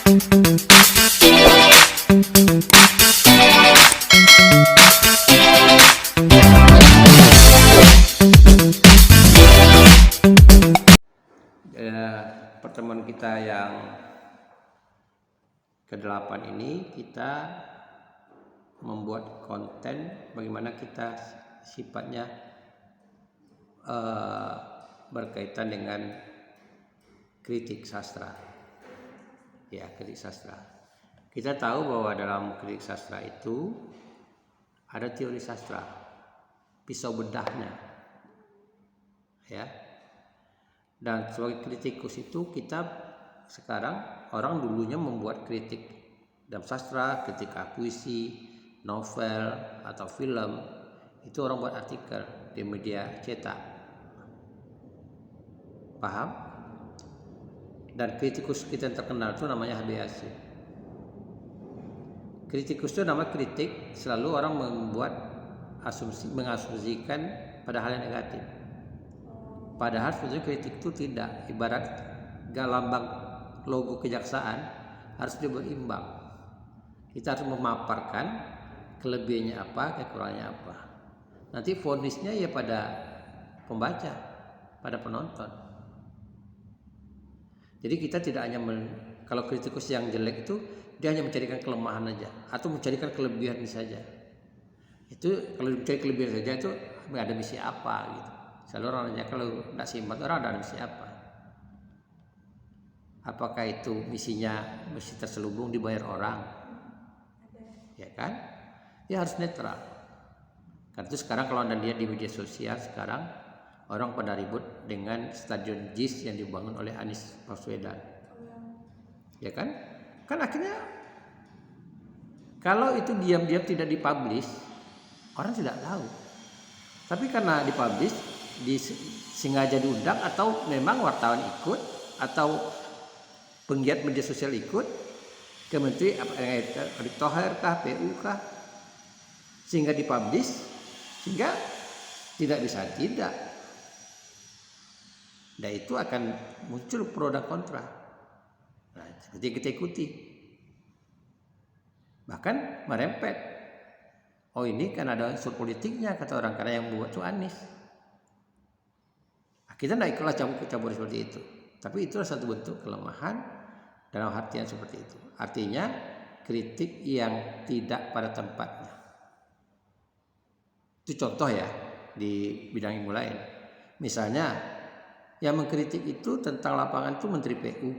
Pertemuan kita yang ke-8 ini kita membuat konten bagaimana kita sifatnya berkaitan dengan kritik sastra. Ya, kritik sastra. Kita tahu bahwa dalam kritik sastra itu ada teori sastra, pisau bedahnya. Ya. Dan sebagai kritikus itu kita sekarang orang dulunya membuat kritik dalam sastra, ketika puisi, novel atau film itu orang buat artikel di media cetak. Paham? Dan kritikus kita yang terkenal itu namanya Habayase. Kritikus itu nama kritik, selalu orang membuat mengasumsikan pada hal yang negatif. Padahal sebetulnya kritik itu tidak, ibarat lambang logo kejaksaan harus berimbang. Kita harus memaparkan kelebihannya apa, kekurangannya apa. Nanti vonisnya ya pada pembaca, pada penonton. Jadi kita tidak hanya kalau kritikus yang jelek itu dia hanya mencarikan kelemahan aja atau mencarikan kelebihan saja. Itu kalau mencari kelebihan saja itu ada misi apa gitu. Selalu orang nanya, kalau tidak simpat orang ada misi apa? Apakah itu misinya mesti terselubung dibayar orang? Ya kan? Ya harus netral. Karena itu sekarang kalau Anda lihat di media sosial sekarang orang pada ribut dengan stadion JIS yang dibangun oleh Anies Baswedan. Ya kan? Kan akhirnya kalau itu diam-diam tidak dipublish, orang tidak tahu. Tapi karena dipublish, sengaja diundang atau memang wartawan ikut atau penggiat media sosial ikut, Kementerian Erick Thohir kah, PU kah, sehingga dipublish, sehingga tidak bisa tidak. Dan itu akan muncul pro dan kontra. Nah, seperti kita ikuti. Bahkan merempet. Oh ini kan ada unsur politiknya kata orang, karena yang membuat itu Anies. Kita tidak ikhlas campur seperti itu. Tapi itu satu bentuk kelemahan dalam artian seperti itu. Artinya kritik yang tidak pada tempatnya. Itu contoh ya di bidang ilmu lain. Misalnya yang mengkritik itu tentang lapangan itu Menteri PU.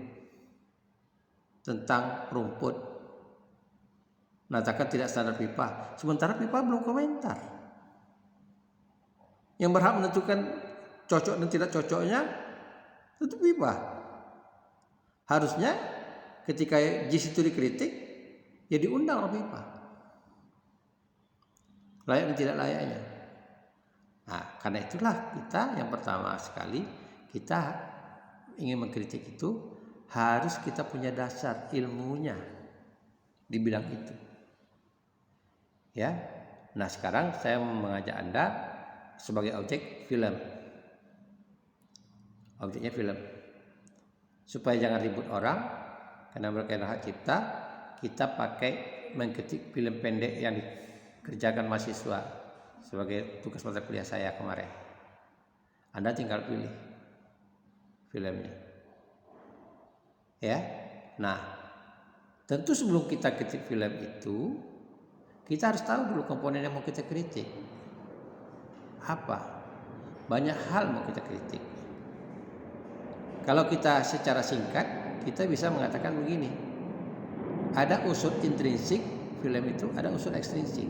Tentang rumput. Mengatakan tidak standar pipa. Sementara pipa belum komentar. Yang berhak menentukan cocok dan tidak cocoknya itu pipa. Harusnya ketika JIS itu dikritik, ya diundang oleh pipa. Layak dan tidak layaknya. Nah, karena itulah kita yang pertama sekali kita ingin mengkritik itu harus kita punya dasar ilmunya di bidang itu. Ya. Nah, sekarang saya mengajak Anda sebagai objek film. Objeknya film. Supaya jangan ribut orang karena berkaitan hak cipta, kita pakai mengkritik film pendek yang dikerjakan mahasiswa sebagai tugas mata kuliah saya kemarin. Anda tinggal pilih filmnya. Ya. Nah, tentu sebelum kita kritik film itu, kita harus tahu dulu komponen yang mau kita kritik. Apa? Banyak hal mau kita kritik. Kalau kita secara singkat, kita bisa mengatakan begini. Ada unsur intrinsik film itu, ada unsur ekstrinsik.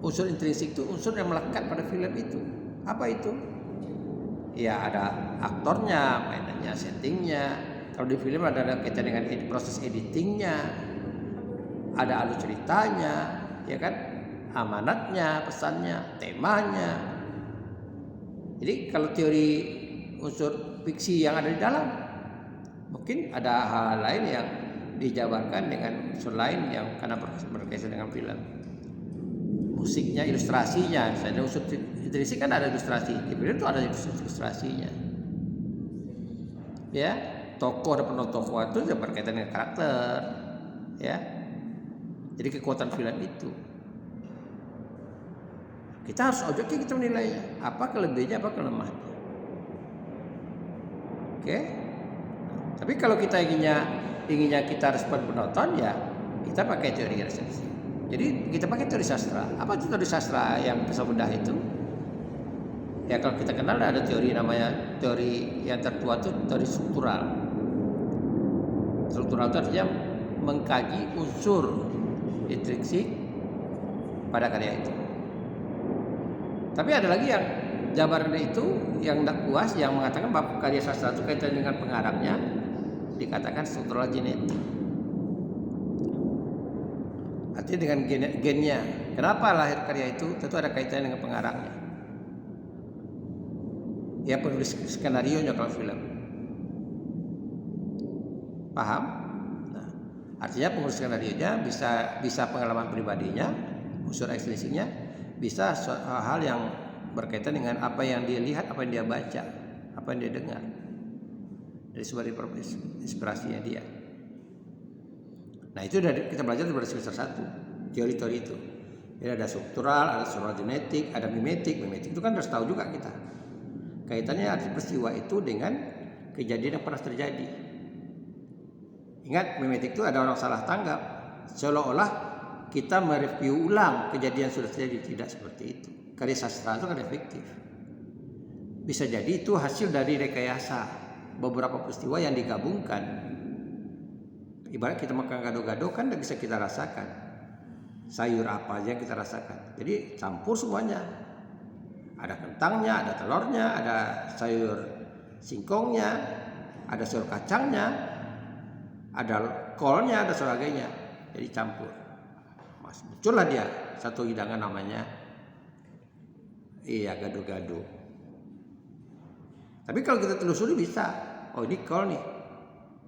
Unsur intrinsik itu unsur yang melekat pada film itu. Apa itu? Ya ada aktornya, mainannya, settingnya. Kalau di film ada kaitan dengan proses editingnya, ada alur ceritanya, ya kan? Amanatnya, pesannya, temanya. Jadi kalau teori unsur fiksi yang ada di dalam, mungkin ada hal lain yang dijabarkan dengan unsur lain yang karena berkaitan dengan film. Musiknya, ilustrasinya, misalnya unsur kan ada ilustrasi, di film itu ada ilustrasinya. Ya, tokoh dan pentokoh itu berkaitan dengan karakter, ya. Jadi kekuatan film itu kita harus objektif, kita menilainya apa kelebihannya, apa kelemahannya. Oke. Tapi kalau kita inginnya kita respon penonton, ya kita pakai teori resepsi. Jadi kita pakai teori sastra. Apa itu teori sastra yang pecah bedah itu? Ya kalau kita kenal ada teori namanya, teori yang tertua itu teori struktural. Struktural itu artinya mengkaji unsur intrinsik pada karya itu. Tapi ada lagi yang jabaran itu yang tidak puas, yang mengatakan bahwa karya sastra itu kaitan dengan pengarangnya, dikatakan struktural genetik. Artinya dengan gennya. Kenapa lahir karya itu? Tentu ada kaitannya dengan pengarangnya. Ya penulis skenarionya kalau film. Paham? Nah, artinya penulis skenarionya bisa pengalaman pribadinya, unsur ekstrinsiknya, bisa hal yang berkaitan dengan apa yang dia lihat, apa yang dia baca, apa yang dia dengar dari sumber inspirasinya dia. Nah itu kita belajar dari semester 1 teori-teori itu. Jadi ada struktural, ada struktural genetik, ada mimetik. Mimetik itu kan harus tahu juga kita. Kaitannya arti peristiwa itu dengan kejadian yang pernah terjadi. Ingat, mimetik itu ada orang salah tanggap, seolah-olah kita mereview ulang kejadian sudah terjadi. Tidak seperti itu. Karya sastra itu kan efektif. Bisa jadi itu hasil dari rekayasa beberapa peristiwa yang digabungkan. Ibarat kita makan gado-gado kan tidak bisa kita rasakan. Sayur apa aja yang kita rasakan. Jadi campur semuanya. Ada kentangnya, ada telurnya, ada sayur singkongnya, ada sayur kacangnya, ada kolnya, ada sebagainya. Jadi campur. Muncullah dia satu hidangan namanya gado-gado. Tapi kalau kita telusuri bisa, oh ini kol nih,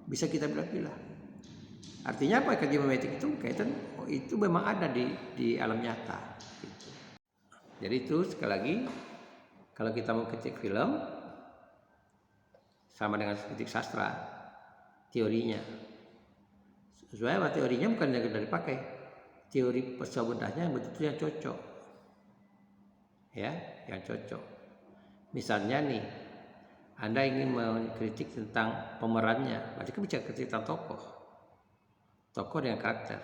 bisa kita pilih-pilih. Artinya apa? Kerja mimetik itu kaitan, oh itu memang ada di alam nyata. Gitu. Jadi itu sekali lagi, kalau kita mau kritik film, sama dengan kritik sastra, teorinya. Sesuai teorinya bukan yang dari pakai, teori pecah bedahnya yang betul-betul yang cocok. Ya, yang cocok. Misalnya nih, Anda ingin mengkritik tentang pemerannya, berarti kan bisa kritik tentang tokoh dengan karakter.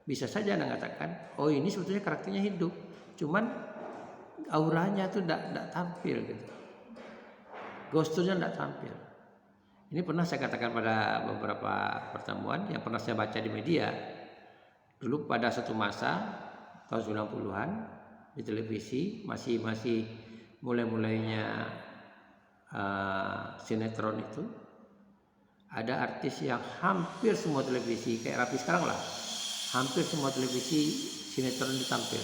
Bisa saja Anda katakan, oh ini sebetulnya karakternya hidup, cuman auranya tuh tidak tampil gitu. Gesturnya tidak tampil. Ini pernah saya katakan pada beberapa pertemuan yang pernah saya baca di media. Dulu pada satu masa tahun 90-an di televisi masih mulai-mulainya sinetron itu, ada artis yang hampir semua televisi kayak Rapi sekarang lah, hampir semua televisi sinetron ditampil,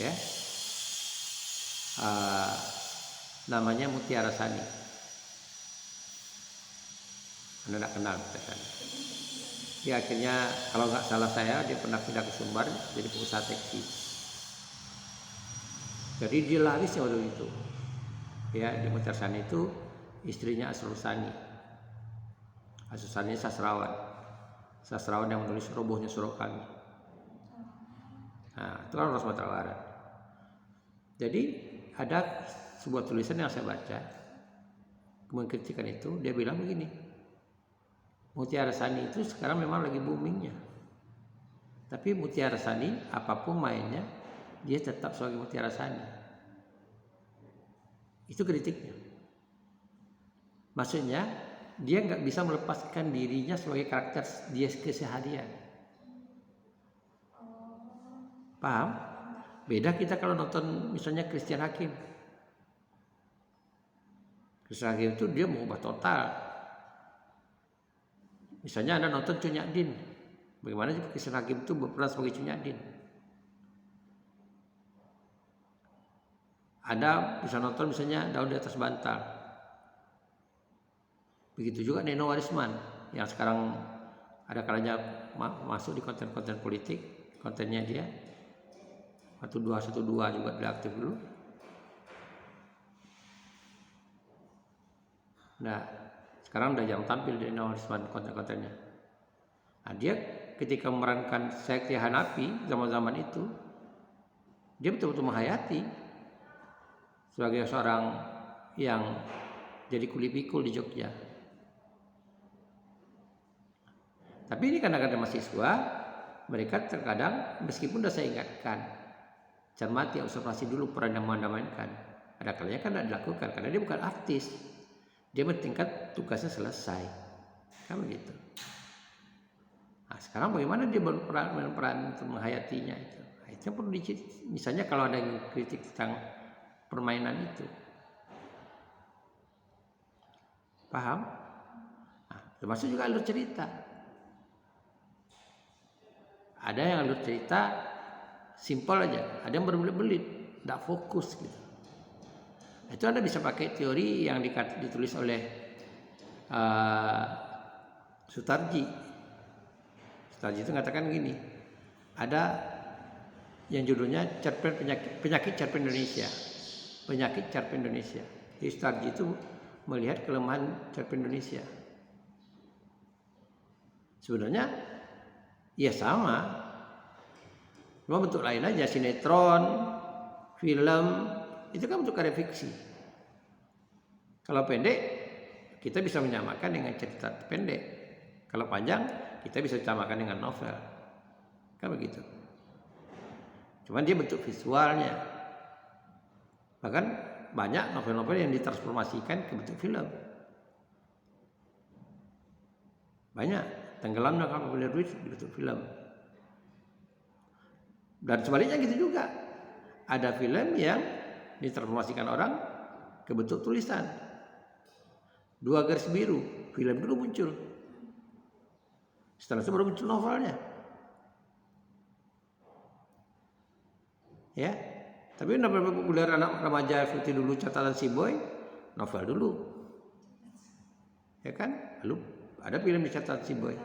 ya. Namanya Mutiara Sani. Anda tidak kenal Mutiara Sani. Dia akhirnya kalau nggak salah saya dia pernah pindah ke Sumbar jadi pengusaha taksi. Jadi dia laris ya waktu itu. Ya di Mutiara Sani itu istrinya Asrul Sani. Asrul Sani sastrawan yang menulis Robohnya Surau Kami. Nah itu kan orang Sumatera Barat. Jadi ada sebuah tulisan yang saya baca mengkritikan itu, dia bilang begini, Mutiara Sani itu sekarang memang lagi boomingnya, tapi Mutiara Sani apapun mainnya dia tetap sebagai Mutiara Sani. Itu kritiknya. Maksudnya dia nggak bisa melepaskan dirinya sebagai karakter dia keseharian. Paham? Beda kita kalau nonton misalnya Christian Hakim. Christian Hakim itu dia mengubah total. Misalnya Anda nonton Cunyak Din, bagaimana sih Christian Hakim itu berperan sebagai Cunyak Din? Anda bisa nonton misalnya Daun di Atas Bantal. Begitu juga Neno Warisman yang sekarang ada kalanya masuk di konten-konten politik, kontennya dia 1212 juga dia aktif dulu. Nah, sekarang udah jarang tampil di Indonesia konten-kontennya. Nah, dia ketika memerankan Sekti Hanafi zaman-zaman itu, dia betul-betul menghayati sebagai seorang yang jadi kuli pikul di Jogja. Tapi ini kadang-kadang mahasiswa, mereka terkadang meskipun sudah saya ingatkan, cermati, observasi dulu peran yang Anda mainkan. Ada kalanya kan tidak dilakukan karena dia bukan artis. Dia bertingkat tugasnya selesai. Kan begitu. Nah, sekarang bagaimana dia berperan untuk menghayatinya itu? Nah, itu perlu misalnya kalau ada yang kritik tentang permainan itu. Paham? Nah, termasuk juga alur cerita. Ada yang alur cerita simpel aja, ada yang berbelit-belit, tidak fokus gitu. Itu Anda bisa pakai teori yang ditulis oleh Sutarji. Sutarji itu mengatakan gini, ada yang judulnya penyakit cerpen Indonesia. Penyakit cerpen Indonesia. Jadi Sutarji itu melihat kelemahan cerpen Indonesia. Sebenarnya ya sama, cuma bentuk lain aja. Sinetron, film, itu kan bentuk karya fiksi. Kalau pendek, kita bisa menyamakan dengan cerita pendek. Kalau panjang, kita bisa menyamakan dengan novel. Kan begitu. Cuman dia bentuk visualnya. Bahkan banyak novel-novel yang ditransformasikan ke bentuk film. Banyak. Tenggelam dan Kapal Ruis bentuk film. Dan sebaliknya gitu juga. Ada film yang ditransformasikan orang ke bentuk tulisan. 2 garis biru, film dulu muncul. Setelah itu baru muncul novelnya. Ya, tapi novel populer anak remaja seperti dulu Catatan Si Boy, novel dulu. Ya kan? Lalu ada film di Catatan Si Boy.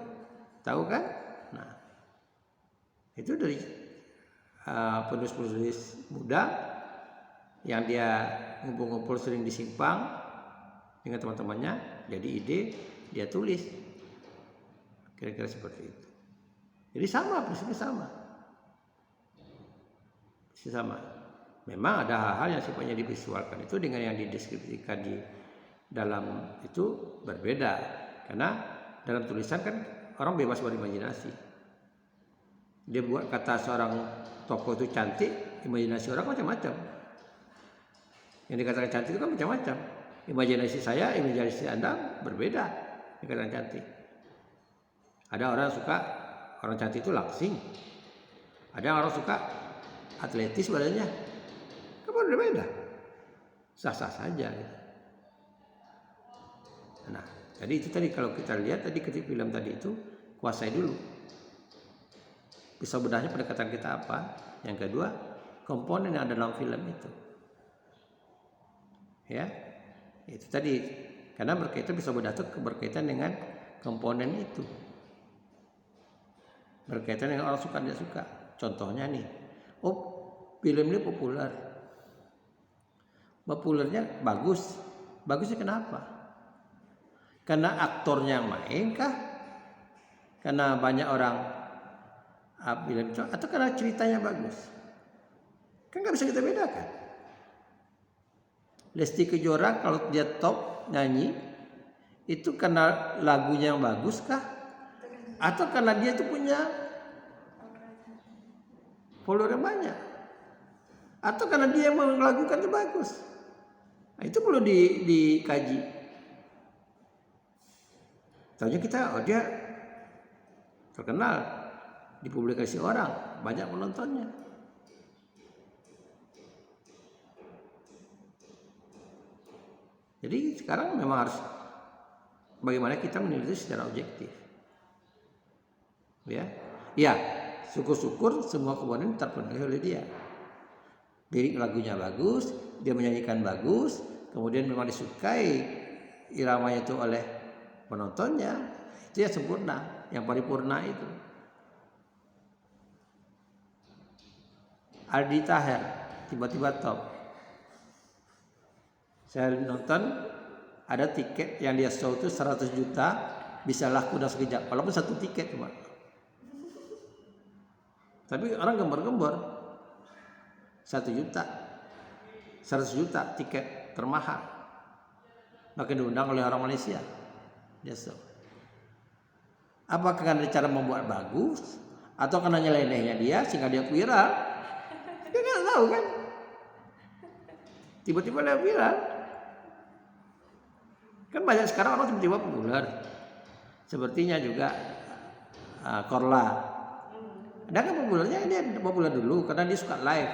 Tahu kan? Nah, itu dari penulis-penulis muda yang dia ngumpul-ngumpul sering di Simpang dengan teman-temannya, jadi ide dia tulis kira-kira seperti itu. Jadi sama, prinsipnya sama. Memang ada hal-hal yang sifatnya divisualkan itu dengan yang dideskripsikan di dalam itu berbeda, karena dalam tulisan kan orang bebas berimajinasi. Dia buat kata seorang tokoh itu cantik, imajinasi orang macam-macam. Yang dikatakan cantik itu kan macam-macam. Imajinasi saya, imajinasi Anda berbeda dikatakan cantik. Ada orang suka orang cantik itu langsing. Ada orang suka atletis badannya. Kan berbeda. Sah-sah saja. Nah, jadi itu tadi kalau kita lihat tadi ketika film tadi itu kuasai dulu. Pisau bedahnya pendekatan kita apa? Yang kedua, komponen yang ada dalam film itu. Ya, itu tadi. Karena berkaitan pisau bedah itu berkaitan dengan komponen itu. Berkaitan dengan orang suka tidak suka. Contohnya nih, film ini populer. Populernya bagus. Bagusnya kenapa? Karena aktornya yang main kah? Karena banyak orang film itu, atau karena ceritanya bagus? Kan nggak bisa kita bedakan. Lesti Kejora kalau dia top nyanyi itu karena lagunya yang bagus kah? Atau karena dia itu punya follower yang banyak? Atau karena dia yang melakukan itu bagus? Nah, itu perlu dikaji. Taunya kita, dia terkenal, dipublikasi orang, banyak penontonnya. Jadi sekarang memang harus bagaimana kita menilai secara objektif. Ya, syukur-syukur semua komponen terpenuhi oleh dia. Lirik lagunya bagus, dia menyanyikan bagus, kemudian memang disukai iramanya itu oleh penontonnya, itu ya sempurna, yang paripurna itu. Aldi Taher tiba-tiba top. Saya nonton ada tiket yang dia show itu 100 juta bisa laku dalam sekejap, walaupun satu tiket cuma. Tapi orang gembar-gembar 1 juta, 100 juta tiket termahal. Maka diundang oleh orang Malaysia. Dia show. Apakah karena cara membuat bagus atau karena nyelenehnya dia sehingga dia viral? Dia nggak tahu kan. Tiba-tiba dia viral. Kan banyak sekarang orang tiba-tiba populer. Sepertinya juga Korla. Dia kan populernya dia populer dulu karena dia suka live.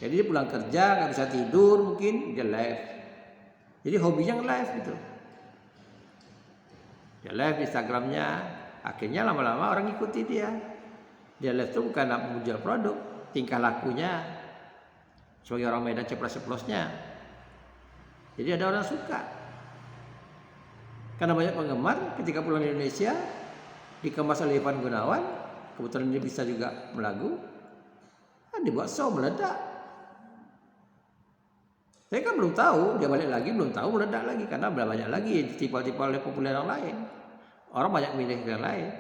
Jadi dia pulang kerja nggak bisa tidur mungkin dia live. Jadi hobinya live gitu. Dia live di Instagramnya, akhirnya lama-lama orang ikuti dia. Dia live itu bukan menjual produk, tingkah lakunya sebagai orang Medan ceplos-ceplosnya. Jadi ada orang suka. Karena banyak penggemar, ketika pulang di Indonesia dikemas oleh Ivan Gunawan, kebetulan dia bisa juga melagu, dibuat show meledak. Saya kan belum tahu, dia balik lagi belum tahu meledak lagi karena banyak lagi tipe-tipe oleh populer yang lain. Orang banyak milih yang lain.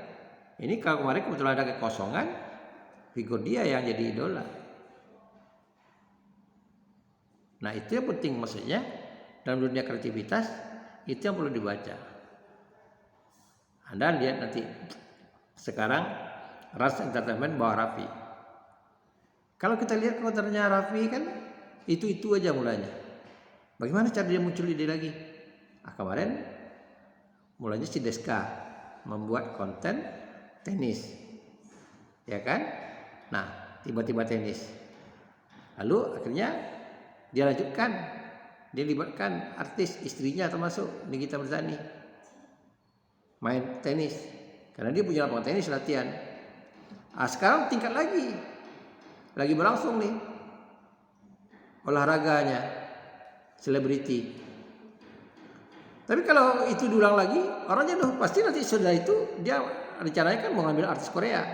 Ini kalau kemarin kebetulan ada kekosongan, figur dia yang jadi idola. Nah itu yang penting maksudnya dalam dunia kreativitas itu yang perlu dibaca. Anda lihat nanti sekarang Ras Entertainment bawa Raffi. Kalau kita lihat kontennya Raffi kan itu aja mulanya. Bagaimana cara dia muncul ide lagi? Kemarin mulanya si Deska membuat konten tenis, ya kan? Nah, tiba-tiba tenis. Lalu akhirnya dia lanjutkan, dia libatkan artis istrinya termasuk Nikita Mirzani main tenis, karena dia punya lapangan tenis latihan. Sekarang tingkat lagi berlangsung nih olahraganya. Selebriti. Tapi kalau itu diulang lagi, orang jenuh. Pasti nanti sudah itu dia rencananya kan mau ngambil artis Korea,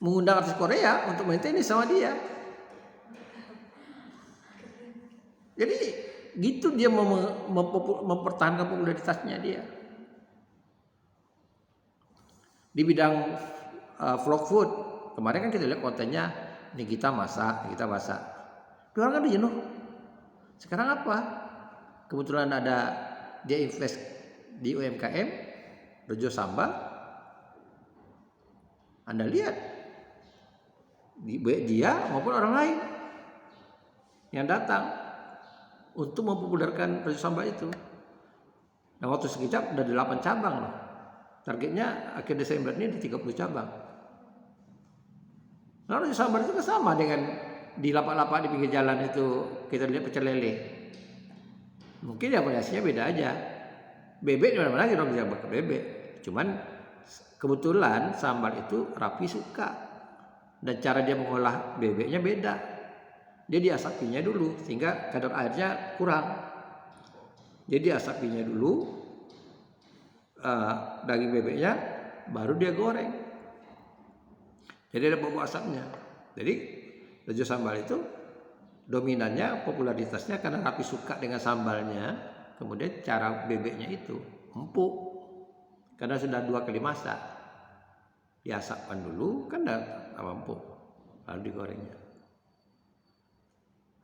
mengundang artis Korea untuk main tenis sama dia. Jadi gitu dia mempertahankan popularitasnya dia. Di bidang vlog food, kemarin kan kita lihat kontennya Nikita masak. Dia orang kan jenuh. Sekarang apa? Kebetulan ada dia invest di UMKM Rejo Sambal. Anda lihat dia maupun orang lain yang datang untuk mempopulerkan Rejo Sambal itu. Nah waktu sekejap udah 8 cabang loh. Targetnya akhir Desember ini di 30 cabang. Nah Rejo Sambal itu sama dengan di lapak-lapak di pinggir jalan itu kita lihat pecel lele. Mungkin ya variasinya beda aja. Bebek di mana-mana kita bisa pakai bebek. Cuman kebetulan sambal itu Raffi suka dan cara dia mengolah bebeknya beda. Dia diasapinya dulu sehingga kadar airnya kurang. Jadi diasapinya dulu daging bebeknya baru dia goreng. Jadi ada bau asapnya. Jadi Rejo Sambal itu dominannya popularitasnya karena Raffi suka dengan sambalnya, kemudian cara bebeknya itu empuk karena sudah 2 kali masak, diasapkan dulu kan udah empuk lalu digorengnya.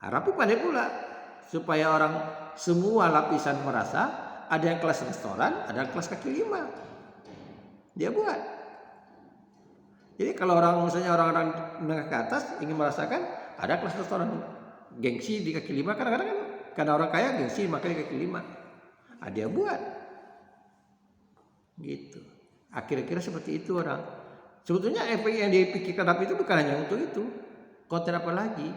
Raffi pandai pula supaya orang semua lapisan merasa ada yang kelas restoran, ada yang kelas kaki 5 dia buat. Jadi kalau misalnya orang-orang menengah ke atas ingin merasakan ada kelas restoran gengsi di kaki 5, kadang-kadang kan karena orang kaya gengsi makanya di kaki 5. Dia buat gitu. Akhir-akhir seperti itu orang. Sebetulnya efek yang dipikirkan Raffi itu bukan hanya untuk itu. Konten apa lagi?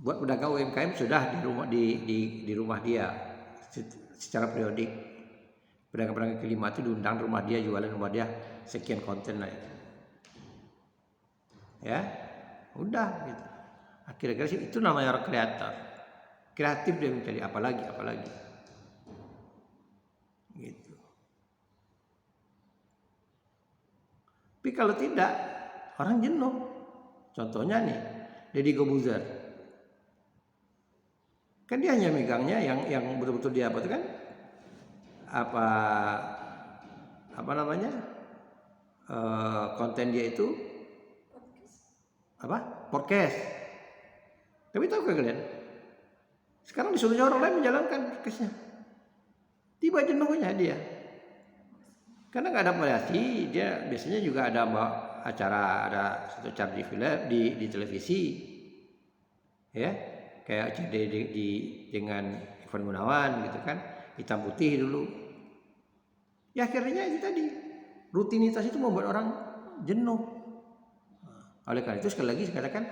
Buat pedagang UMKM sudah di rumah dia secara periodik. Pedagang-pedagang kaki 5 itu diundang rumah dia, jualan rumah dia sekian konten lah itu. Ya, udah gitu. Akhir-akhir sih itu namanya orang kreatif dia mencari apalagi gitu. Tapi kalau tidak orang jenuh. Contohnya nih Deddy Corbuzier. Kan dia hanya megangnya yang betul-betul dia apa itu kan, apa namanya, konten dia itu apa, podcast. Tapi tahu gak kalian, sekarang disuruh orang lain menjalankan podcastnya, tiba jenuhnya dia karena nggak ada variasi. Dia biasanya juga ada acara, ada satu acara di film, di televisi ya, kayak dengan Ivan Gunawan gitu kan, hitam putih dulu. Ya akhirnya itu tadi, rutinitas itu membuat orang jenuh. Oleh karena itu sekali lagi saya katakan,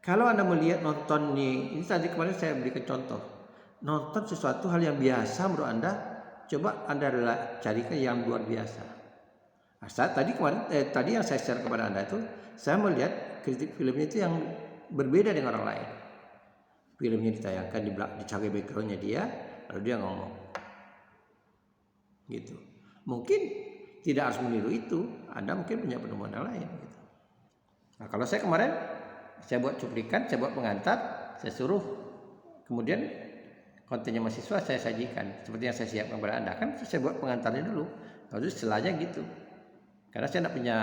kalau Anda melihat nonton nih, ini tadi kemarin saya berikan contoh, nonton sesuatu hal yang biasa menurut Anda, coba Anda carikan yang luar biasa. Tadi yang saya share kepada Anda itu, saya melihat kritik filmnya itu yang berbeda dengan orang lain. Filmnya ditayangkan dicari backgroundnya dia, lalu dia ngomong gitu. Mungkin tidak harus meniru itu, Anda mungkin punya penemuan yang lain gitu. Nah kalau saya kemarin, saya buat cuplikan, saya buat pengantar, saya suruh, kemudian kontennya mahasiswa saya sajikan seperti yang saya siapkan kepada Anda. Kan saya buat pengantarnya dulu, lalu setelahnya gitu, karena saya tidak punya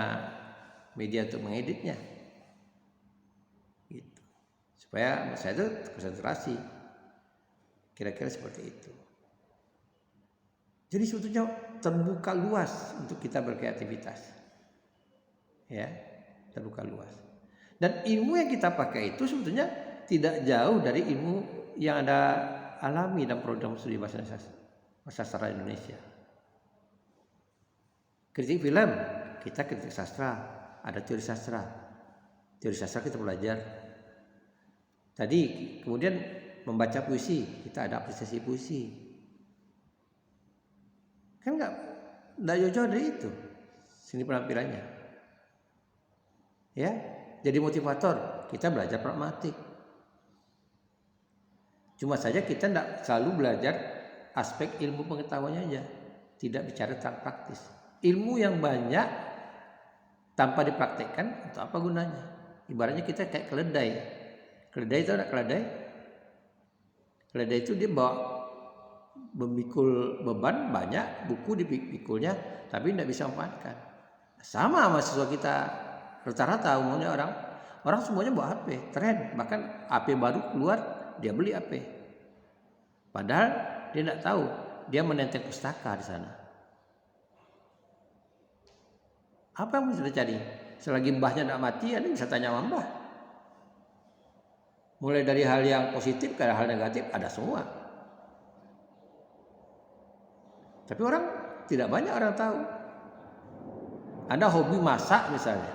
media untuk mengeditnya gitu, supaya saya itu konsentrasi. Kira-kira seperti itu. Jadi sebetulnya terbuka luas untuk kita berkreativitas ya, terbuka luas. Dan ilmu yang kita pakai itu sebetulnya tidak jauh dari ilmu yang Anda alami dalam program studi bahasa sastra Indonesia. Kritik film, kita kritik sastra, ada teori sastra. Teori sastra kita belajar. Tadi kemudian membaca puisi, kita ada apresiasi puisi. Kan enggak jauh-jauh dari itu. Sini penampilannya. Ya, jadi motivator, kita belajar pragmatik. Cuma saja kita tidak selalu belajar aspek ilmu pengetahuannya aja, tidak bicara tentang praktis. Ilmu yang banyak tanpa dipraktekkan, untuk apa gunanya? Ibaratnya kita kayak keledai. Keledai itu ada keledai. Keledai itu dia bawa memikul beban banyak, buku dipikulnya, tapi tidak bisa memanfaatkan. Sama mahasiswa kita, rata-rata umumnya orang semuanya bawa HP, tren, bahkan HP baru keluar dia beli HP. Padahal dia tidak tahu, dia menenteng pustaka di sana. Apa yang bisa dicari? Selagi mbahnya tidak mati, Anda bisa tanya sama mbah. Mulai dari hal yang positif ke hal negatif ada semua. Tapi tidak banyak orang tahu. Anda hobi masak misalnya,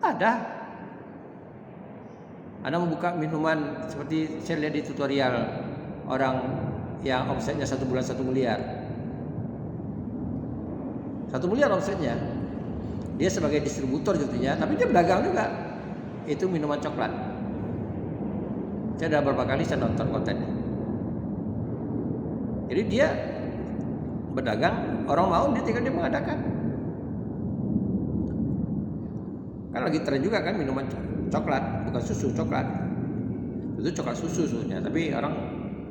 ada. Anda membuka minuman seperti saya lihat di tutorial orang yang omsetnya 1 bulan 1 miliar. 1 miliar omsetnya. Dia sebagai distributor jadinya, tapi dia berdagang juga. Itu minuman coklat. Saya sudah beberapa kali saya nonton kontennya. Jadi dia berdagang, orang mau dia tinggal dia mengadakan. Kan lagi tren juga kan minuman coklat, bukan susu, coklat. Itu coklat susu susunya, tapi orang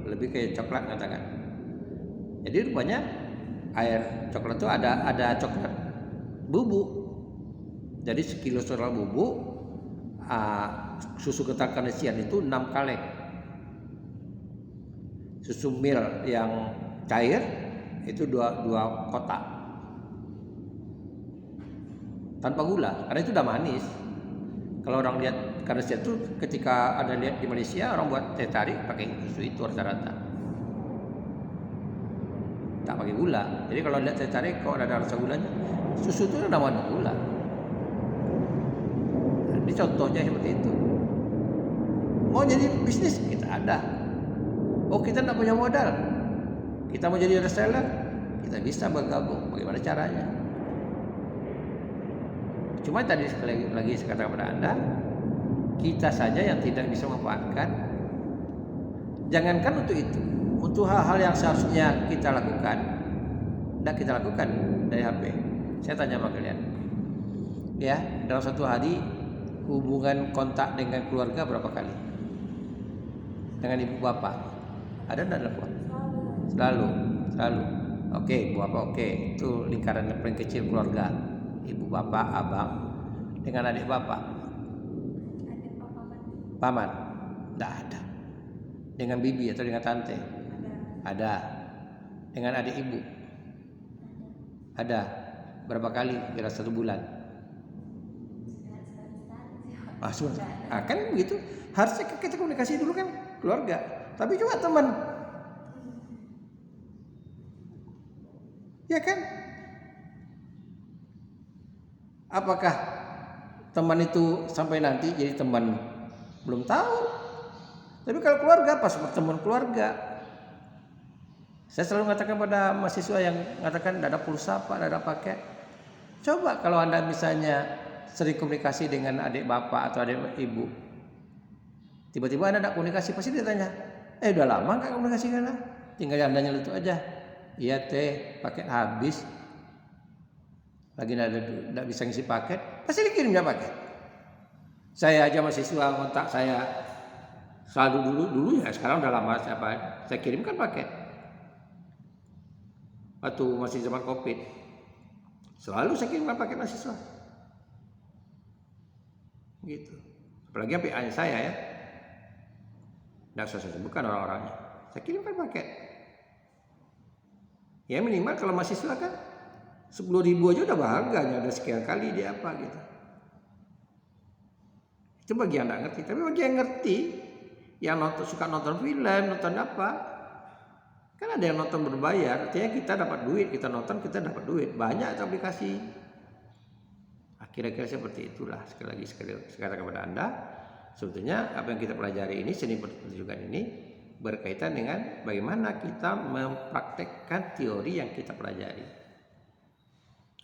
lebih kayak coklat katakan. Jadi rupanya air coklat itu ada coklat bubuk. Jadi sekilo soal bubuk, susu kental kandasian itu 6 kaleng. Susu milk yang cair itu 2 kotak. Tanpa gula, karena itu udah manis. Kalau orang lihat kandasian itu ketika ada lihat di Malaysia orang buat teh tarik pakai susu itu rata-rata. Tak pakai gula. Jadi kalau lihat teh tarik kok ada rasa gulanya, susu itu udah mengandung gula. Ini contohnya seperti itu. Mau jadi bisnis kita ada. Oh kita tidak punya modal, kita mau jadi reseller, kita bisa bergabung. Bagaimana caranya? Cuma tadi sekali lagi saya katakan kepada Anda, kita saja yang tidak bisa memanfaatkan. Jangankan untuk itu, untuk hal-hal yang seharusnya kita lakukan, tidak kita lakukan dari HP. Saya tanya sama kalian, ya dalam satu hari hubungan kontak dengan keluarga berapa kali? Dengan ibu bapak? Ada enggak dalam keluarga? Selalu. Oke, ibu bapak oke. Itu lingkaran yang paling kecil keluarga. Ibu bapak, abang. Dengan adik bapak? Paman? Enggak ada. Dengan bibi atau dengan tante? Ada. Dengan adik ibu? Ada. Berapa kali? Kira 1 bulan? Kan begitu. Harusnya kita komunikasi dulu kan keluarga. Tapi juga teman. Ya kan? Apakah teman itu sampai nanti jadi teman? Belum tahu. Tapi kalau keluarga, pas pertemuan keluarga, saya selalu mengatakan pada mahasiswa yang mengatakan tidak ada pulsa Pak, tidak ada paket. Coba kalau Anda misalnya sering komunikasi dengan adik bapak atau adik ibu, tiba-tiba Anda tidak komunikasi, pasti dia tanya, udah lama nggak komunikasi kan? Tinggal Anda nyelutuk aja, iya teh, paket habis, lagi tidak bisa ngisi paket, pasti dikirimnya paket. Saya aja mahasiswa kontak saya selalu dulu ya, sekarang udah lama saya kirimkan paket. Waktu masih zaman COVID, selalu saya kirimkan paket mahasiswa. Gitu. Apalagi PA-nya saya ya. Tidak usah saya sebutkan orang-orangnya. Saya kirimkan paket. Ya minimal kalau mahasiswa kan 10.000 aja udah bahagianya, udah sekian kali dia apa gitu. Itu bagi yang tidak ngerti. Tapi bagi yang ngerti, yang suka nonton film, nonton apa, kan ada yang nonton berbayar, artinya kita dapat duit, kita nonton kita dapat duit, banyak aplikasi. Kira-kira seperti itulah. Sekali kepada Anda, sebetulnya apa yang kita pelajari ini, seni pertunjukan ini berkaitan dengan bagaimana kita mempraktekkan teori yang kita pelajari.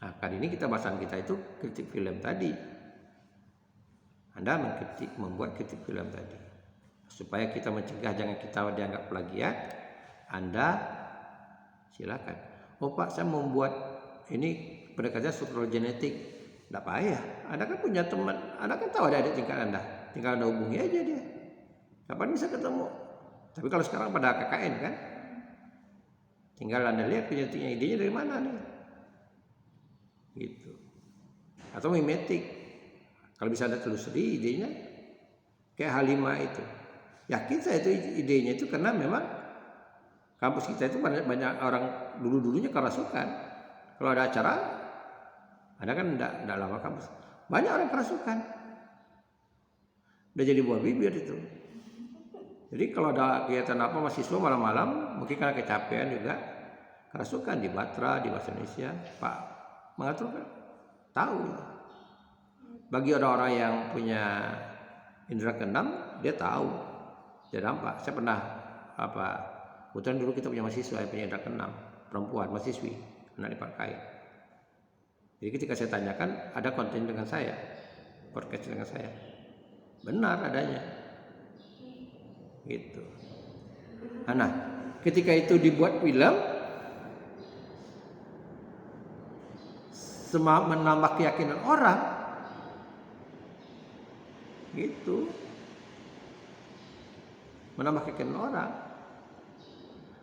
Nah, kali ini bahasan kita itu kritik film tadi. Anda membuat kritik film tadi. Supaya kita mencegah jangan kita dianggap plagiat, Anda silakan. Oh Pak, saya membuat ini pendekatan struktural genetik. Tidak payah. Anda kan punya teman, Anda kan tahu ada adik tingkat Anda. Tinggal Anda hubungi aja dia. Kapan bisa ketemu? Tapi kalau sekarang pada KKN kan, tinggal Anda lihat genetiknya, idenya dari mana nih. Gitu. Atau mimetik. Kalau bisa Anda telusuri idenya, kayak Halimah itu. Yakin saya itu idenya itu karena memang kampus kita itu banyak orang dulunya kerasukan. Kalau ada acara, ada kan tidak lama kampus, banyak orang kerasukan. Udah jadi buah bibir itu. Jadi kalau ada kegiatan apa mahasiswa malam-malam, mungkin karena kecapean juga, kerasukan di Batra, di Bahasa Indonesia, Pak mengatur kan, tahu. Bagi orang-orang yang punya indera keenam, dia tahu, dia nampak. Saya pernah kebetulan dulu kita punya mahasiswa yang punya indera keenam, perempuan, mahasiswi, anak dipakai. Jadi ketika saya tanyakan, ada konten dengan saya, podcast dengan saya, benar adanya, gitu. Nah, ketika itu dibuat film, menambah keyakinan orang, gitu, menambah keyakinan orang.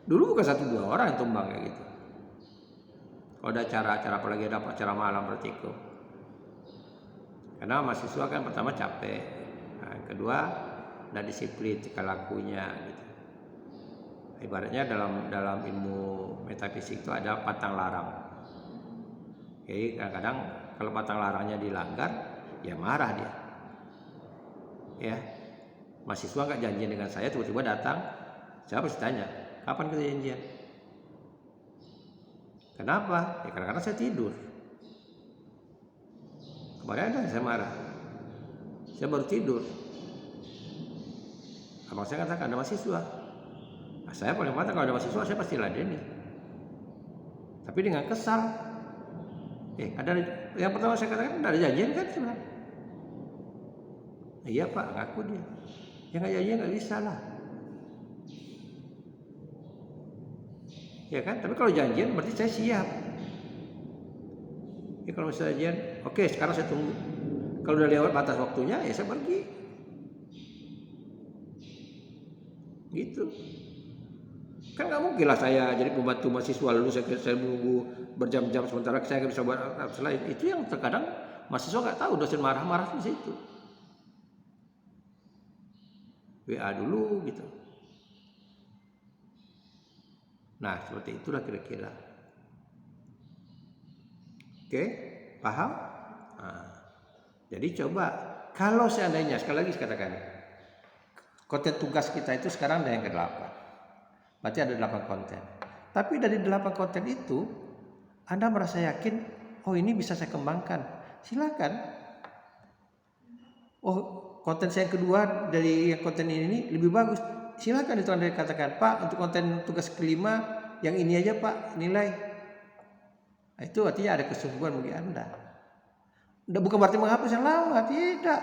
Dulu bukan 1-2 orang yang tumbang kayak gitu. Kalau ada acara apalagi ada acara malam praktikum. Karena mahasiswa kan pertama capek, nah, kedua tidak disiplin tingkah lakunya gitu. Ibaratnya dalam ilmu metafisik itu ada pantang larang. Jadi kadang-kadang kalau pantang larangnya dilanggar, ya marah dia. Ya, mahasiswa nggak janjian dengan saya, tiba-tiba datang, saya pasti tanya, kapan kita janjian? Kenapa? Ya karena saya tidur. Kemarin ada saya marah. Saya baru tidur. Abang saya katakan ada mahasiswa. Nah, saya paling patah kalau ada mahasiswa saya pasti ladeni. Tapi dengan kesal. Ada yang pertama saya katakan ada janjian kan sebenarnya. Iya Pak, ngaku dia. Ya nggak janjian nggak bisa lah. Ya kan, tapi kalau janjian berarti saya siap. Ya kalau misalnya janjian, oke sekarang saya tunggu. Kalau udah lewat batas waktunya, ya saya pergi. Gitu. Kan nggak mungkin lah saya jadi pembantu mahasiswa lalu saya menunggu berjam-jam sementara saya nggak bisa buat selain itu. Yang terkadang mahasiswa nggak tahu, dosen marah-marah di situ. WA dulu gitu. Nah seperti itulah kira-kira. Oke, paham? Nah, jadi coba kalau seandainya sekali lagi katakan konten tugas kita itu sekarang ada yang ke-8. Berarti ada 8 konten. Tapi dari 8 konten itu Anda merasa yakin, oh ini bisa saya kembangkan. Silakan. Oh, konten saya yang kedua dari konten ini lebih bagus. Silakan itu Anda katakan, Pak, untuk konten tugas ke-5 yang ini aja Pak nilai. Nah, itu artinya ada kesungguhan bagi Anda. Bukan berarti menghapus yang lama, tidak.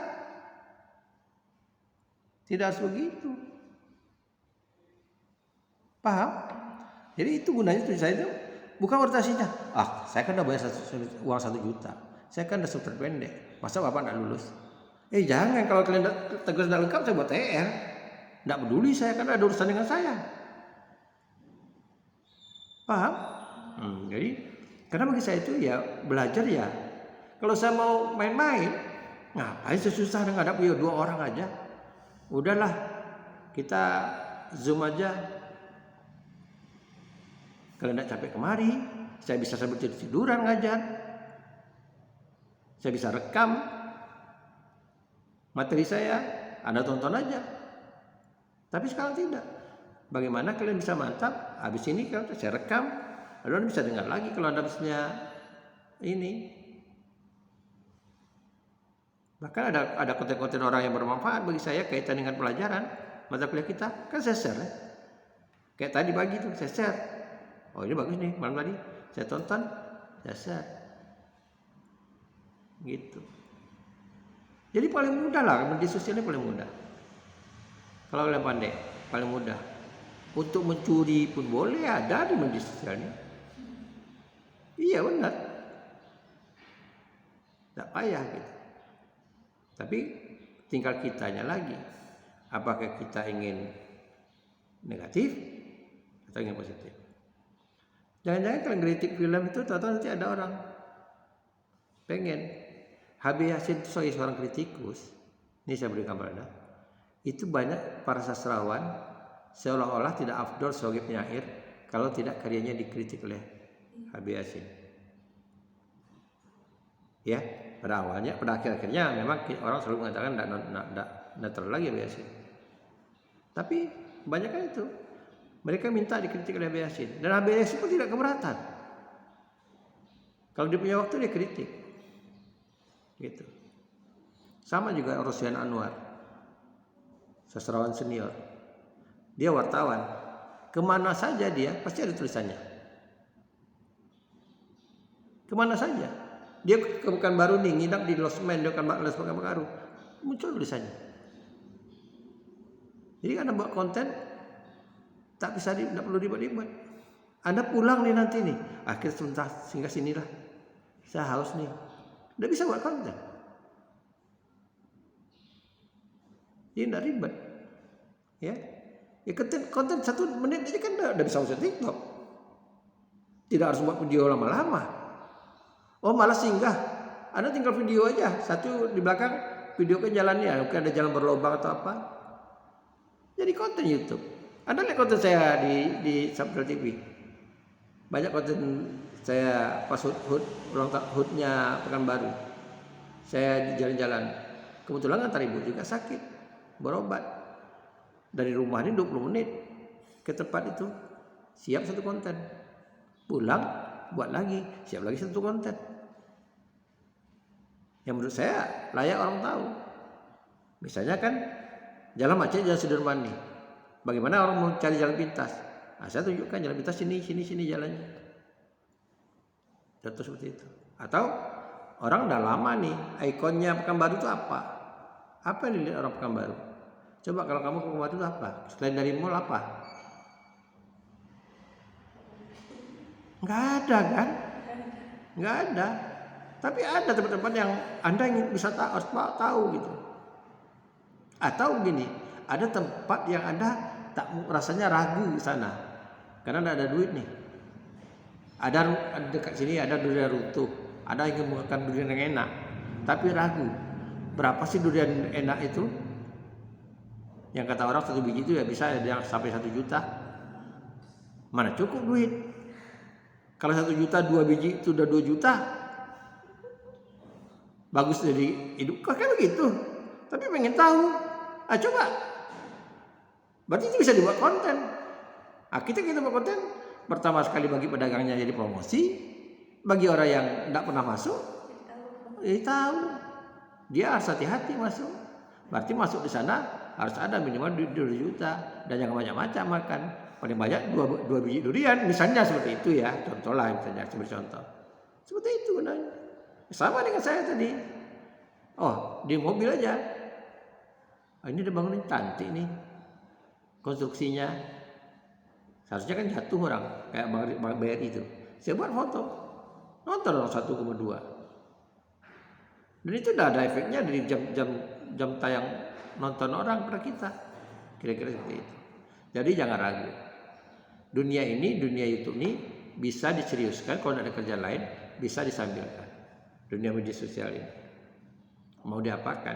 Tidak harus begitu. Paham? Jadi itu gunanya tulis saya itu bukan orientasinya. Saya kan udah bayar uang 1 juta. Saya kan udah super pendek. Masa Bapak nggak lulus? Jangan, kalau kalian tugas tidak lengkap saya buat TR. Nggak peduli saya, kan ada urusan dengan saya. Paham? Jadi karena bagi saya itu ya belajar ya. Kalau saya mau main-main, ngapain susah ngadap 2 orang aja. Udahlah, kita Zoom aja. Kalau tidak capek kemari, saya bisa sambil tiduran ngajar. Saya bisa rekam materi saya, Anda tonton aja. Tapi sekarang tidak. Bagaimana kalian bisa mantap? Habis ini kalau saya rekam, lalu Anda bisa dengar lagi kalau Anda misalnya ini. Bahkan ada konten-konten orang yang bermanfaat bagi saya kaitan dengan pelajaran mata kuliah kita, kan saya share. Kayak tadi pagi tuh saya share. Oh ini bagus nih, malam tadi saya tonton, saya share. Gitu. Jadi paling mudah lah, media sosial ini paling mudah. Kalau kalian pandai, paling mudah. Untuk mencuri pun boleh, ada di media sosial ini. Iya benar. Tak payah gitu. Tapi tinggal kitanya lagi. Apakah kita ingin negatif atau ingin positif? Jangan-jangan kalau ngeritik film itu tahu-tahu nanti ada orang pengen. HB Yasin itu seorang kritikus. Ini saya berikan pada Anda. Itu banyak para sastrawan seolah-olah tidak afdol sebagai penyair kalau tidak karyanya dikritik oleh HB Yasin. Ya, pada awalnya, pada akhir-akhirnya memang orang selalu mengatakan tidak terlalu lagi HB Yasin. Tapi banyak kan itu. Mereka minta dikritik oleh HB Yasin. Dan HB Yasin pun tidak keberatan. Kalau dia punya waktu dia kritik. Gitu. Sama juga Rosyan Anwar, sastrawan senior. Dia wartawan. Kemana saja dia pasti ada tulisannya. Kemana saja. Dia ke Pekanbaru nih, nginap di losmen di Pekanbaru. Muncul tulisannya. Jadi Anda buat konten tak bisa tidak perlu ribet-ribet. Anda pulang nih nanti nih, akhir sebentar singgah sinilah. Saya haus nih. Tidak bisa buat konten. Ini tidak ribet. Ya konten 1 menit ini kan udah bisa usah TikTok. Tidak harus buat video lama-lama. Oh malah singgah. Anda tinggal video aja. 1 di belakang video ke jalannya. Mungkin ada jalan berlobang atau apa. Jadi konten YouTube. Anda lihat konten saya di Subtitle TV. Banyak konten saya pas hutnya Pekanbaru. Saya di jalan-jalan. Kebetulan antar ibu juga sakit, berobat. Dari rumah ini 20 menit ke tempat itu. Siap 1 konten. Pulang, buat lagi, siap lagi 1 konten. Yang menurut saya layak orang tahu. Misalnya kan jalan macet, jalan Sudirman nih. Bagaimana orang mau cari jalan pintas? Nah, saya tunjukkan jalan pintas sini jalannya. Contoh seperti itu. Atau orang udah lama nih, ikonnya Pekanbaru itu apa? Apa yang dilihat orang Pekanbaru? Coba kalau kamu ke Pekanbaru itu apa? Selain dari mall apa? Nggak ada kan? Nggak ada. Tapi ada tempat-tempat yang Anda ingin bisa harus tahu gitu. Atau gini, ada tempat yang Anda rasanya ragu di sana karena tidak ada duit nih. Ada dekat sini ada durian runtuh, ada yang makan durian yang enak, tapi ragu berapa sih durian enak itu? Yang kata orang 1 biji itu ya bisa sampai 1 juta. Mana cukup duit? Kalau 1 juta 2 biji itu udah 2 juta. Bagus jadi hidup kayak begitu. Tapi pengen tahu. Coba. Berarti itu bisa dibuat konten. Kita buat konten. Pertama sekali bagi pedagangnya jadi promosi, bagi orang yang tidak pernah masuk, tahu. Dia harus hati-hati masuk. Berarti masuk di sana harus ada minimal 2 juta dan jangan banyak-macam makan. Paling banyak 2 biji durian, misalnya seperti itu ya. Contoh lah misalnya seperti contoh. Seperti itu gunanya. Sama dengan saya tadi. Di mobil aja. Ini udah bangunin cantik nih. Konstruksinya. Seharusnya kan jatuh orang kayak Bank BRI itu. Saya buat foto. Nonton orang 1,2. Dan itu udah ada efeknya dari jam tayang nonton orang pada kita. Kira-kira seperti itu. Jadi jangan ragu. Dunia YouTube ini bisa diseriuskan kalau ada kerja lain, bisa disambilkan. Dunia media sosial ini. Mau diapakan?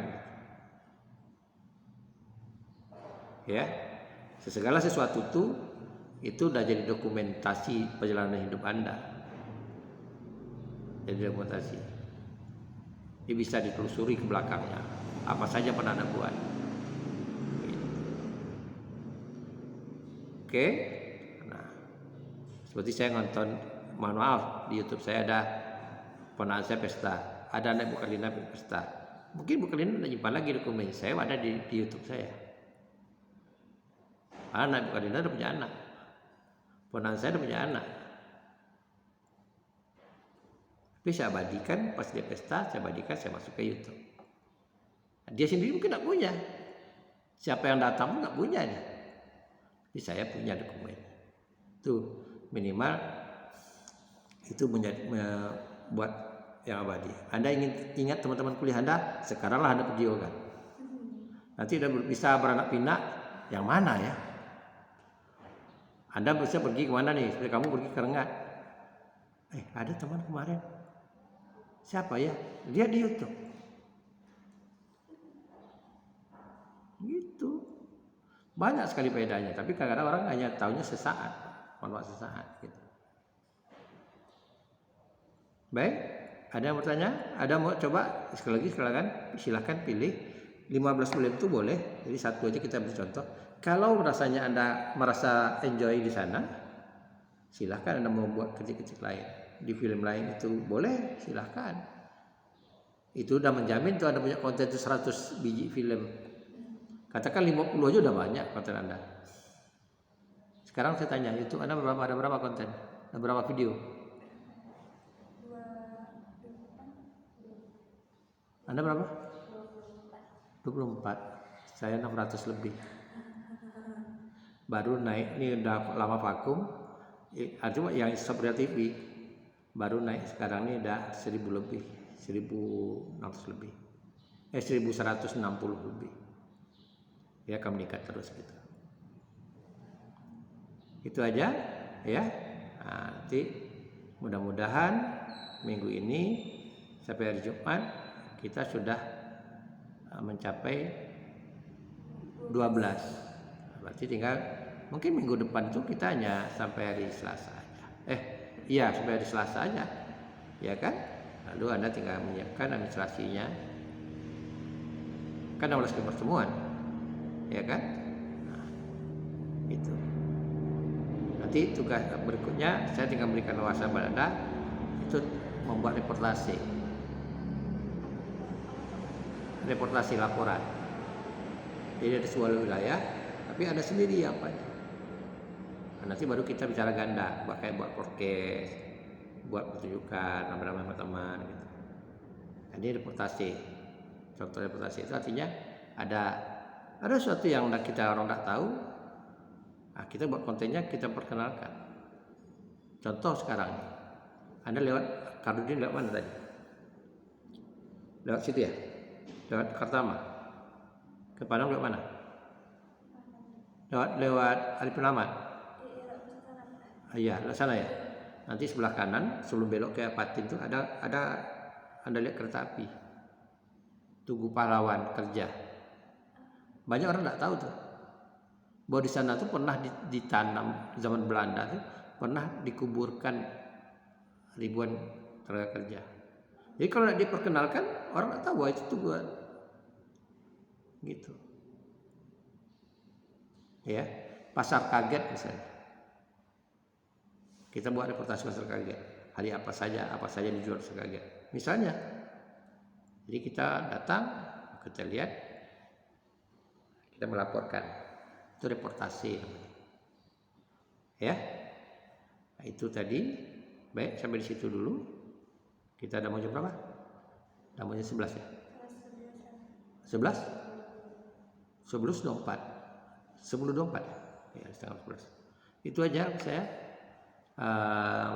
Ya. Segala sesuatu itu udah jadi dokumentasi perjalanan hidup Anda. Jadi dokumentasi. Ini bisa ditelusuri ke belakangnya. Apa saja pernah Anda buat. Oke. Nah, seperti saya nonton, mohon maaf, di YouTube saya ada ponakan saya pesta, ada anak Bu Karlina pesta. Mungkin Bu Karlina udah nyimpan lagi dokumen saya ada di YouTube saya. Anak Bu Karlina udah punya anak. Ponakan saya udah punya anak. Tapi saya abadikan pas dia pesta, saya abadikan, saya masuk ke YouTube. Dia sendiri mungkin tidak punya. Siapa yang datang pun tidak punya nih. Jadi saya punya dokumen. Itu minimal itu buat yang abadi. Anda ingat teman-teman kuliah Anda, sekaranglah Anda video kan. Nanti udah bisa beranak pinak, yang mana ya? Anda bisa pergi kemana nih? Seperti kamu pergi ke Rengat. Ada teman kemarin. Siapa ya? Dia di YouTube. Gitu. Banyak sekali bedanya. Tapi kadang-kadang orang hanya tahunya sesaat. Sesaat. Gitu. Baik. Ada yang bertanya? Ada mau coba? Sekali lagi silakan pilih. 15 menit itu boleh. Jadi satu aja kita beri contoh. Kalau rasanya Anda merasa enjoy di sana, silahkan Anda mau buat kecil-kecil lain. Di film lain itu boleh, silahkan. Itu udah menjamin tuh Anda punya konten itu 100 biji film. Katakan 50 aja udah banyak konten Anda. Sekarang saya tanya, itu Anda ada berapa konten? Ada berapa video? Anda berapa? 24. Saya 600 lebih. Baru naik, ini udah lama vakum. Cuma yang seperti TV baru naik sekarang ini udah 1000 lebih, 1600 lebih. 1160 lebih. Ya akan meningkat terus gitu. Itu aja ya. Nanti mudah-mudahan minggu ini sampai hari Jumat kita sudah mencapai 12. Berarti tinggal mungkin minggu depan itu kita hanya sampai hari Selasa aja. Sampai hari Selasa aja. Ya kan? Lalu Anda tinggal menyiapkan administrasinya. Kan 16 kali pertemuan. Ya kan? Nah, itu. Nanti tugas berikutnya saya tinggal berikan wawasan kepada Anda itu membuat reportase laporan. Jadi ada sebuah wilayah, tapi ada sendiri apa? Nanti baru kita bicara ganda, buat podcast, buat pertunjukan, nama-nama teman gitu. Ini reportase. Contoh reportase itu artinya ada sesuatu yang kita orang tidak tahu. Kita buat kontennya, kita perkenalkan. Contoh sekarang, Anda lewat Kardudin lewat mana tadi? Lewat situ ya? Lewat Kartama. Ke Padang lewat mana? lewat Arifin Ahmad. Iya, ke sana ya. Nanti sebelah kanan sebelum belok ke Apatin tuh ada Anda lihat kereta api. Tugu Pahlawan kerja. Banyak orang nggak tahu tuh. Bahwa di sana tuh pernah ditanam zaman Belanda tuh pernah dikuburkan ribuan tenaga kerja. Jadi kalau diperkenalkan orang nggak tahu bahwa itu tuh gitu. Ya, pasar kaget misalnya. Kita buat reportase pasar kaget. Hari apa saja dijual pasar kaget. Misalnya, jadi kita datang, kita lihat, kita melaporkan. Itu reportase. Ya, nah, itu tadi. Baik, sampai di situ dulu. Kita udah mau jam berapa? Udah mau jam 11 ya? 11? 11.24. 10.24 ya, setengah 11. Itu aja saya.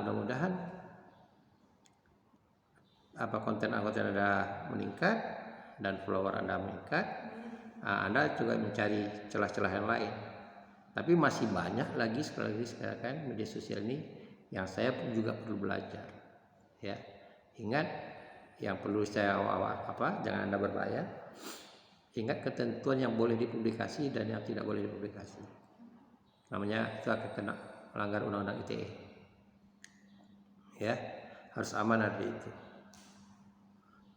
Mudah-mudahan konten anggota Anda meningkat dan follower Anda meningkat. Anda juga mencari celah-celah yang lain. Tapi masih banyak lagi sekali lagi sekarang media sosial ini yang saya juga perlu belajar. Ya, ingat yang perlu saya jangan Anda berbayar. Ingat ketentuan yang boleh dipublikasi dan yang tidak boleh dipublikasi. Namanya itu akan kena melanggar undang-undang ITE. Ya, harus aman dari itu.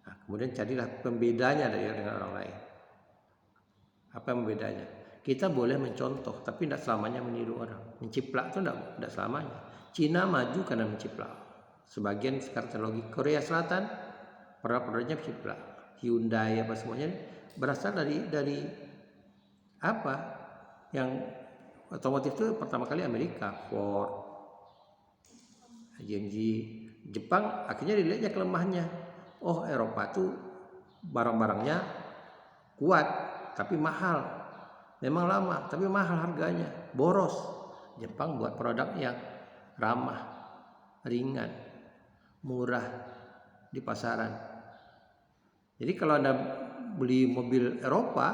Nah, kemudian carilah pembedanya dengan orang lain. Apa yang membedanya? Kita boleh mencontoh, tapi tidak selamanya meniru orang. Menciplak itu tidak selamanya. Cina maju karena menciplak. Sebagian sekarang teknologi Korea Selatan produk-produknya menciplak. Hyundai apa semuanya berasal dari apa yang otomotif itu pertama kali Amerika, Ford, GMG, Jepang akhirnya dilihatnya kelemahannya. Oh, Eropa tuh barang-barangnya kuat tapi mahal, memang lama tapi mahal harganya, boros. Jepang buat produk yang ramah, ringan, murah di pasaran. Jadi kalau Anda beli mobil Eropa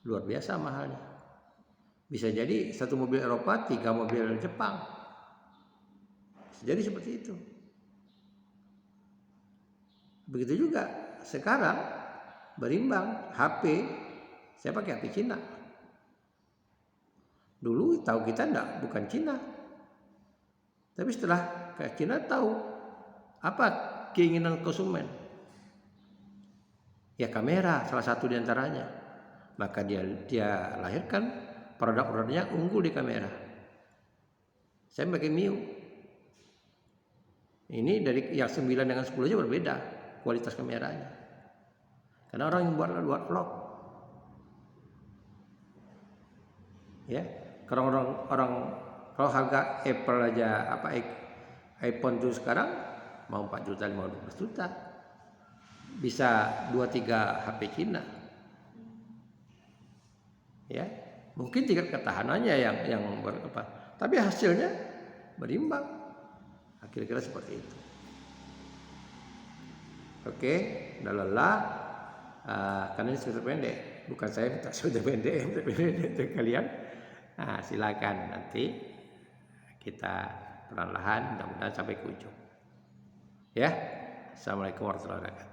luar biasa mahalnya. Bisa jadi satu mobil Eropa 3 mobil Jepang. Jadi seperti itu. Begitu juga sekarang berimbang HP, saya pakai HP Cina. Dulu tahu kita bukan Cina. Tapi setelah ke Cina tahu apa keinginan konsumen. Ya kamera salah satu diantaranya. Maka dia lahirkan produk-produknya unggul di kamera. Saya pakai Mio. Ini dari yang 9 dengan 10 aja berbeda kualitas kameranya. Karena orang yang buat vlog. Ya, kalau orang kalau harga Apple aja iPhone tuh sekarang mau 4 juta, mau 12 juta. Bisa 2-3 HP Cina. Ya, mungkin tingkat ketahanannya yang berapa. Tapi hasilnya berimbang. Kira-kira seperti itu. Oke, udah lelah. Karena ini sudah pendek. Bukan saya minta sudah pendek untuk kalian. Nah, silakan nanti kita perlahan-lahan mudah-mudahan sampai ke ujung. Ya, assalamualaikum warahmatullahi wabarakatuh.